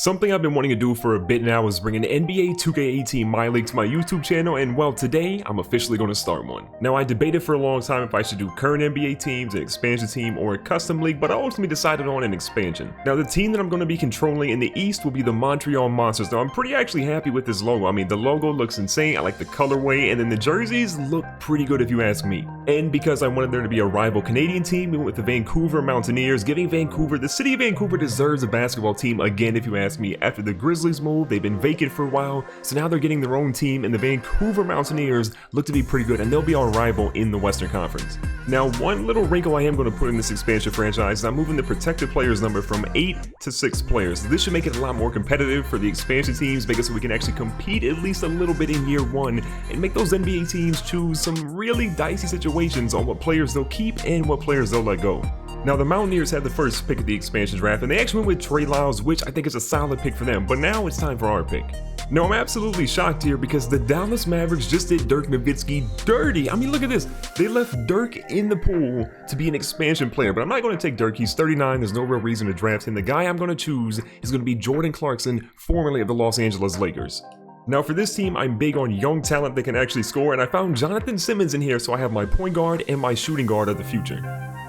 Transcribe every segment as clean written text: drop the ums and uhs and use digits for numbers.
Something I've been wanting to do for a bit now is bring an NBA 2K18 MyLeague to my YouTube channel, and well, today I'm officially going to start one. Now, I debated for a long time if I should do current NBA teams, an expansion team, or a custom league, but I ultimately decided on an expansion. Now, the team that I'm going to be controlling in the East will be the Montreal Monsters. Now, I'm pretty actually happy with this logo. I mean, the logo looks insane. I like the colorway, and then the jerseys look pretty good if you ask me. And because I wanted there to be a rival Canadian team, we went with the Vancouver Mountaineers, giving Vancouver, the city of Vancouver deserves a basketball team again if you ask me. After the Grizzlies moved, they've been vacant for a while, so now they're getting their own team, and the Vancouver Mountaineers look to be pretty good, and they'll be our rival in the Western Conference. Now, one little wrinkle I am going to put in this expansion franchise is I'm moving the protected players number from 8 to 6 players. This should make it a lot more competitive for the expansion teams, make it so we can actually compete at least a little bit in year one, and make those NBA teams choose some really dicey situations on what players they'll keep and what players they'll let go. Now, the Mountaineers had the first pick of the expansion draft, and they actually went with Trey Lyles, which I think is a solid pick for them, but now it's time for our pick. Now, I'm absolutely shocked here because the Dallas Mavericks just did Dirk Nowitzki dirty. I mean, look at this. They left Dirk in the pool to be an expansion player, but I'm not going to take Dirk. He's 39. There's no real reason to draft him. The guy I'm going to choose is going to be Jordan Clarkson, formerly of the Los Angeles Lakers. Now, for this team, I'm big on young talent that can actually score, and I found Jonathan Simmons in here, so I have my point guard and my shooting guard of the future.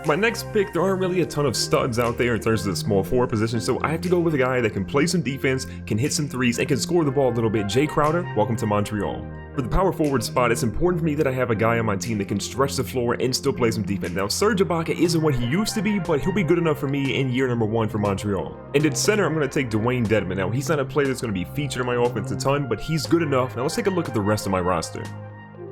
My next pick, there aren't really a ton of studs out there in terms of the small forward position, so I have to go with a guy that can play some defense, can hit some threes, and can score the ball a little bit. Jay Crowder, welcome to Montreal. For the power forward spot, it's important for me that I have a guy on my team that can stretch the floor and still play some defense. Now, Serge Ibaka isn't what he used to be, but he'll be good enough for me in year number 1 for Montreal. And at center, I'm going to take Dwayne Dedmon. Now, he's not a player that's going to be featured in my offense a ton, but he's good enough. Now, let's take a look at the rest of my roster.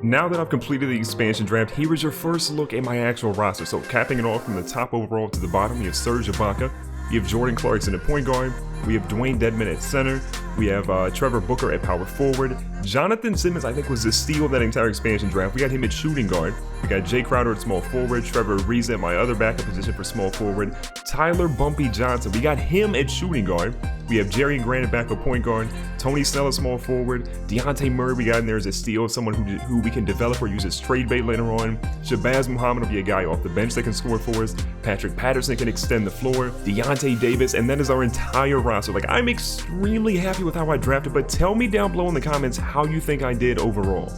Now that I've completed the expansion draft, here is your first look at my actual roster. So capping it off from the top overall to the bottom, we have Serge Ibaka, we have Jordan Clarkson at point guard, we have Dwayne Dedmon at center, we have Trevor Booker at power forward. Jonathan Simmons, I think, was the steal of that entire expansion draft. We got him at shooting guard. We got Jay Crowder at small forward, Trevor Ariza at my other backup position for small forward, Tyler Bumpy Johnson, we got him at shooting guard. We have Jerry Grant at backup point guard, Tony Snell at small forward, Dejounte Murray we got in there as a steal, someone who we can develop or use as trade bait later on. Shabazz Muhammad will be a guy off the bench that can score for us. Patrick Patterson can extend the floor. Deontay Davis, and that is our entire roster. Like, I'm extremely happy with how I drafted, but tell me down below in the comments how you think I did overall.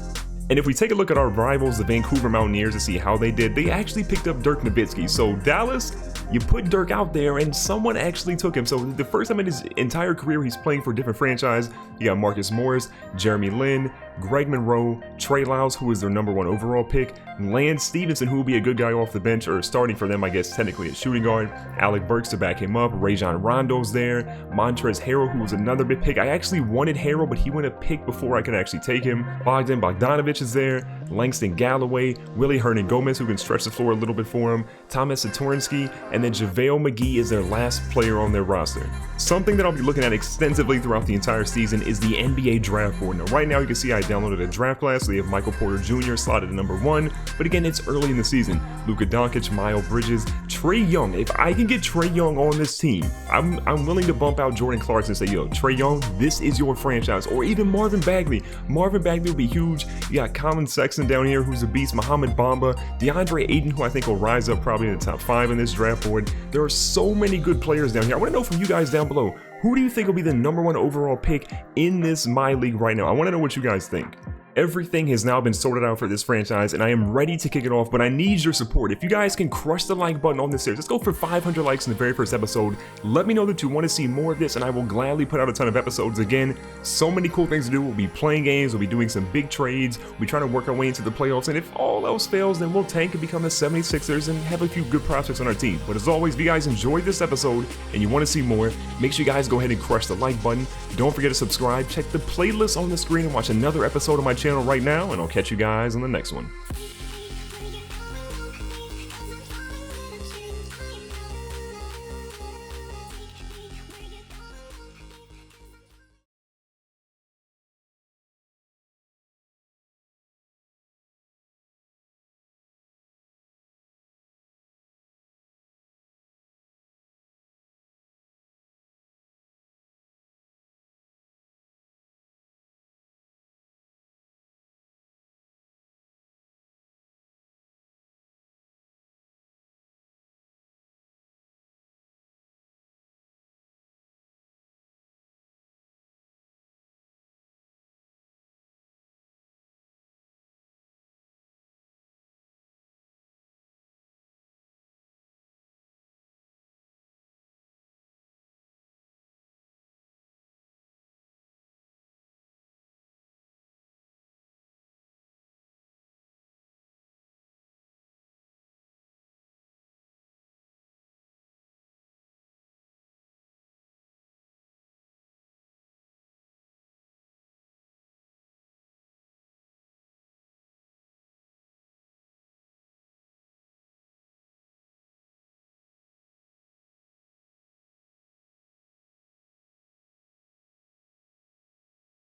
And if we take a look at our rivals, the Vancouver Mountaineers, to see how they did, they actually picked up Dirk Nowitzki. So Dallas, you put Dirk out there and someone actually took him. So the first time in his entire career he's playing for a different franchise. You got Marcus Morris, Jeremy Lin, Greg Monroe, Trey Lyles, who is their number 1 overall pick, Lance Stevenson, who will be a good guy off the bench, or starting for them, I guess, technically at shooting guard, Alec Burks to back him up, Rajon Rondo's there, Montrezl Harrell, who was another big pick. I actually wanted Harrell, but he went a pick before I could actually take him. Bogdan Bogdanovic is there, Langston Galloway, Willie Hernan-Gomez, who can stretch the floor a little bit for him, Thomas Satoransky, and then JaVale McGee is their last player on their roster. Something that I'll be looking at extensively throughout the entire season is the NBA draft board. Now, right now you can see I downloaded a draft class, so they have Michael Porter Jr. slotted at number 1, but again, it's early in the season. Luka Doncic, Miles Bridges, Trae Young. If I can get Trae Young on this team, I'm willing to bump out Jordan Clarkson and say, yo, Trae Young, this is your franchise. Or even Marvin Bagley. Marvin Bagley will be huge. You got Colin Sexton down here, who's a beast, Mohamed Bamba, DeAndre Ayton, who I think will rise up probably in the top 5 in this draft board. There are so many good players down here. I want to know from you guys down below, who do you think will be the number 1 overall pick in this MyLeague right now? I want to know what you guys think. Everything has now been sorted out for this franchise, and I am ready to kick it off, but I need your support. If you guys can crush the like button on this series, let's go for 500 likes in the very first episode. Let me know that you want to see more of this, and I will gladly put out a ton of episodes. Again, so many cool things to do. We'll be playing games, we'll be doing some big trades, we'll be trying to work our way into the playoffs, and if all else fails, then we'll tank and become the 76ers and have a few good prospects on our team. But as always, if you guys enjoyed this episode and you want to see more, make sure you guys go ahead and crush the like button. Don't forget to subscribe, check the playlist on the screen, and watch another episode of my channel right now, and I'll catch you guys on the next one.